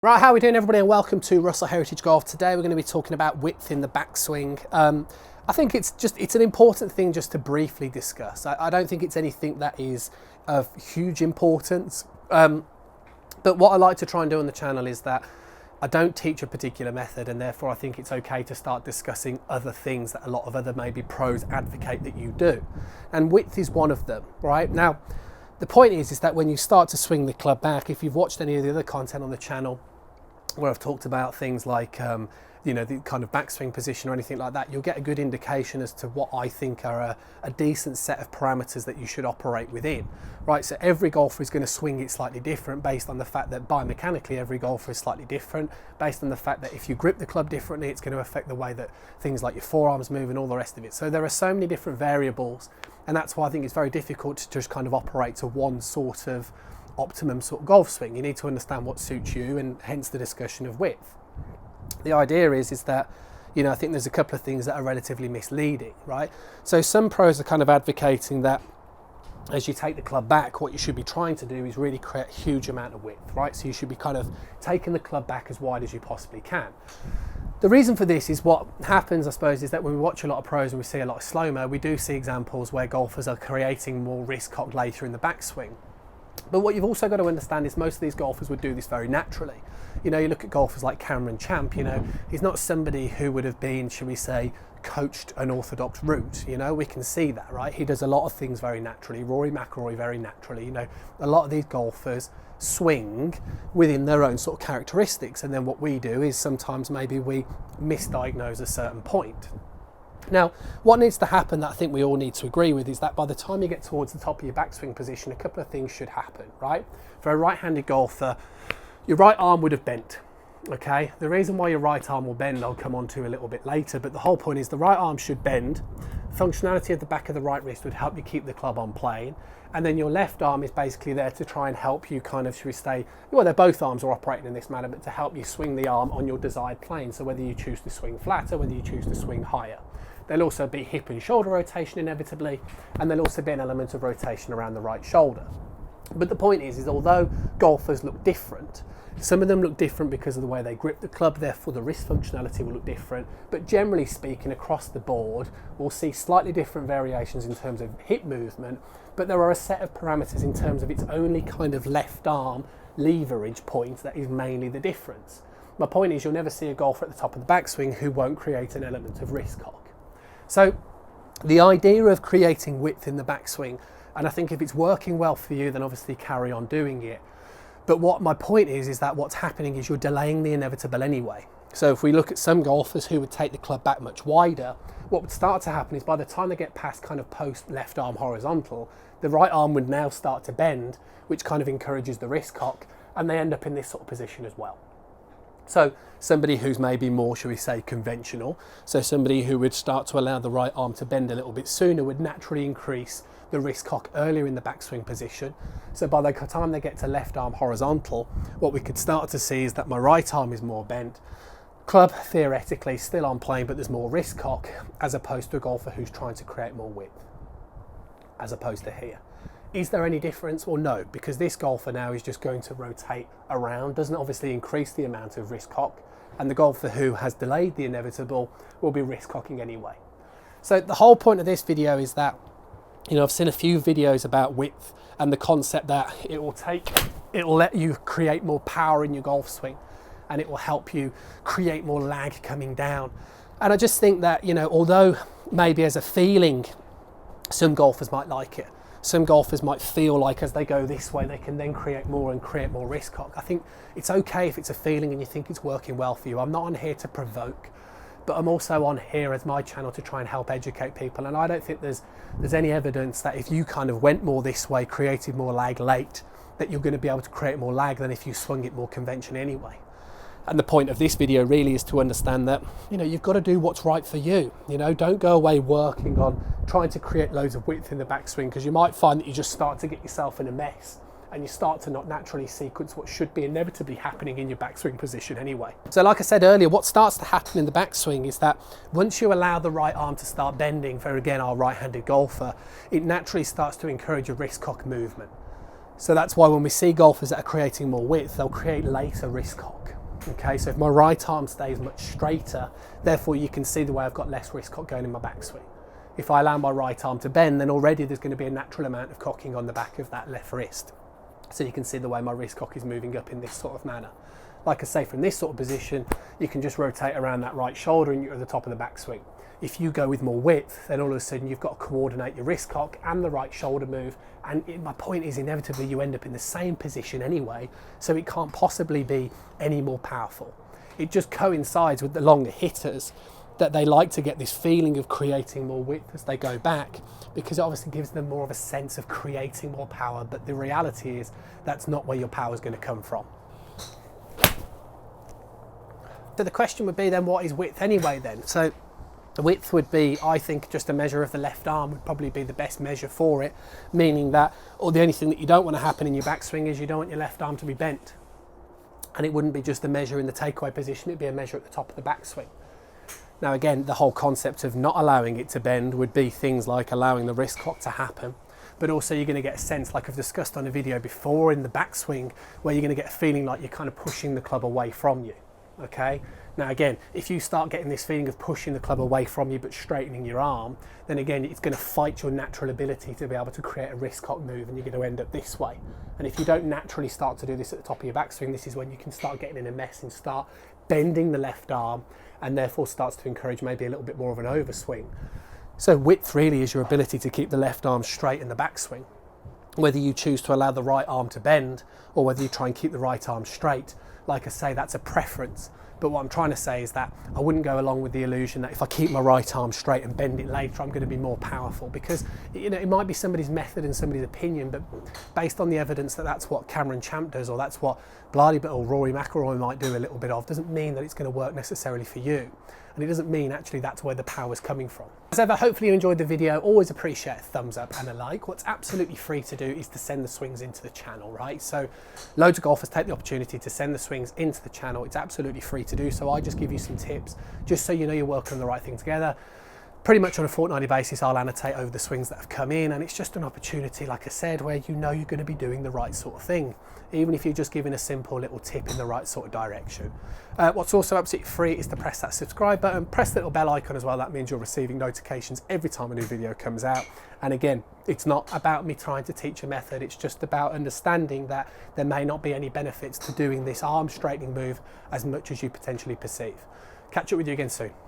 Right, how are we doing everybody, and welcome to Russell Heritage Golf. Today we're going to be talking about width in the backswing. I think it's an important thing just to briefly discuss. I don't think it's anything that is of huge importance, but what I like to try and do on the channel is that I don't teach a particular method, and therefore I think it's okay to start discussing other things that a lot of other maybe pros advocate that you do, and width is one of them. Right now, the point is that when you start to swing the club back, if you've watched any of the other content on the channel where I've talked about things like the kind of backswing position or anything like that, you'll get a good indication as to what I think are a decent set of parameters that you should operate within. Right, so every golfer is going to swing it slightly different based on the fact that biomechanically every golfer is slightly different, based on the fact that if you grip the club differently, it's going to affect the way that things like your forearms move and all the rest of it. So there are so many different variables, and that's why I think it's very difficult to just kind of operate to one sort of optimum sort of golf swing. You need to understand what suits you, and hence the discussion of width. The idea is that, I think there's a couple of things that are relatively misleading, right? So some pros are kind of advocating that as you take the club back, what you should be trying to do is really create a huge amount of width, right? So you should be kind of taking the club back as wide as you possibly can. The reason for this is what happens, I suppose, is that when we watch a lot of pros and we see a lot of slow-mo, we do see examples where golfers are creating more wrist cock later in the backswing. But what you've also got to understand is most of these golfers would do this very naturally. You look at golfers like Cameron Champ, he's not somebody who would have been, shall we say, coached an orthodox route. We can see that, right? He does a lot of things very naturally. Rory McIlroy very naturally. A lot of these golfers swing within their own sort of characteristics, and then what we do is sometimes maybe we misdiagnose a certain point. Now, what needs to happen that I think we all need to agree with is that by the time you get towards the top of your backswing position, a couple of things should happen, right? For a right-handed golfer, your right arm would have bent, okay? The reason why your right arm will bend, I'll come on to a little bit later, but the whole point is the right arm should bend. Functionality at the back of the right wrist would help you keep the club on plane, and then your left arm is basically there to try and help you kind of, should we say, well, they're both arms are operating in this manner, but to help you swing the arm on your desired plane, so whether you choose to swing flatter, whether you choose to swing higher. There'll also be hip and shoulder rotation inevitably, and there'll also be an element of rotation around the right shoulder. But the point is although golfers look different, some of them look different because of the way they grip the club, therefore the wrist functionality will look different, but generally speaking across the board, we'll see slightly different variations in terms of hip movement, but there are a set of parameters in terms of its only kind of left arm leverage point that is mainly the difference. My point is you'll never see a golfer at the top of the backswing who won't create an element of wrist cock. So the idea of creating width in the backswing, and I think if it's working well for you, then obviously carry on doing it. But what my point is that what's happening is you're delaying the inevitable anyway. So if we look at some golfers who would take the club back much wider, what would start to happen is by the time they get past kind of post left arm horizontal, the right arm would now start to bend, which kind of encourages the wrist cock, and they end up in this sort of position as well. So somebody who's maybe more, shall we say, conventional, so somebody who would start to allow the right arm to bend a little bit sooner would naturally increase the wrist cock earlier in the backswing position. So by the time they get to left arm horizontal, what we could start to see is that my right arm is more bent. Club theoretically still on plane, but there's more wrist cock, as opposed to a golfer who's trying to create more width, as opposed to here. Is there any difference? Well, no, because this golfer now is just going to rotate around, doesn't obviously increase the amount of wrist cock, and the golfer who has delayed the inevitable will be wrist cocking anyway. So the whole point of this video is that, I've seen a few videos about width and the concept that it will let you create more power in your golf swing, and it will help you create more lag coming down. And I just think that, although maybe as a feeling, some golfers might like it, some golfers might feel like as they go this way, they can then create more wrist cock. I think it's okay if it's a feeling and you think it's working well for you. I'm not on here to provoke, but I'm also on here as my channel to try and help educate people. And I don't think there's any evidence that if you kind of went more this way, created more lag late, that you're going to be able to create more lag than if you swung it more conventionally anyway. And the point of this video really is to understand that, you've got to do what's right for you. Don't go away working on trying to create loads of width in the backswing, because you might find that you just start to get yourself in a mess and you start to not naturally sequence what should be inevitably happening in your backswing position anyway. So like I said earlier, what starts to happen in the backswing is that once you allow the right arm to start bending, for again our right-handed golfer, it naturally starts to encourage a wrist cock movement. So that's why when we see golfers that are creating more width, they'll create later wrist cock. Okay, so if my right arm stays much straighter, therefore you can see the way I've got less wrist cock going in my backswing. If I allow my right arm to bend, then already there's going to be a natural amount of cocking on the back of that left wrist. So you can see the way my wrist cock is moving up in this sort of manner. Like I say, from this sort of position, you can just rotate around that right shoulder and you're at the top of the backswing. If you go with more width, then all of a sudden you've got to coordinate your wrist cock and the right shoulder move. And my point is, inevitably you end up in the same position anyway, so it can't possibly be any more powerful. It just coincides with the longer hitters that they like to get this feeling of creating more width as they go back, because it obviously gives them more of a sense of creating more power. But the reality is that's not where your power is going to come from. So the question would be then, what is width anyway then? So the width would be, I think, just a measure of the left arm would probably be the best measure for it, meaning that, or the only thing that you don't want to happen in your backswing is you don't want your left arm to be bent. And it wouldn't be just a measure in the takeaway position, it'd be a measure at the top of the backswing. Now again, the whole concept of not allowing it to bend would be things like allowing the wrist cock to happen, but also you're going to get a sense, like I've discussed on a video before, in the backswing, where you're going to get a feeling like you're kind of pushing the club away from you. Okay, now again, if you start getting this feeling of pushing the club away from you but straightening your arm, then again it's going to fight your natural ability to be able to create a wrist cock move, and you're going to end up this way. And if you don't naturally start to do this at the top of your backswing, this is when you can start getting in a mess and start bending the left arm, and therefore starts to encourage maybe a little bit more of an overswing. So width really is your ability to keep the left arm straight in the backswing. Whether you choose to allow the right arm to bend or whether you try and keep the right arm straight, like I say, that's a preference. But what I'm trying to say is that I wouldn't go along with the illusion that if I keep my right arm straight and bend it later, I'm going to be more powerful, because it might be somebody's method and somebody's opinion, but based on the evidence that that's what Cameron Champ does, or that's what Blardy or Rory McIlroy might do a little bit of, doesn't mean that it's going to work necessarily for you. And it doesn't mean actually that's where the power's coming from. As ever, hopefully you enjoyed the video. Always appreciate a thumbs up and a like. What's absolutely free to do is to send the swings into the channel, right? So loads of golfers take the opportunity to send the swings into the channel. It's absolutely free to do. So I just give you some tips just so you know you're working on the right thing together. Pretty much on a fortnightly basis, I'll annotate over the swings that have come in, and it's just an opportunity, like I said, where you know you're going to be doing the right sort of thing, even if you're just giving a simple little tip in the right sort of direction. What's also absolutely free is to press that subscribe button, press the little bell icon as well. That means you're receiving notifications every time a new video comes out. And again, it's not about me trying to teach a method, it's just about understanding that there may not be any benefits to doing this arm straightening move as much as you potentially perceive. Catch up with you again soon.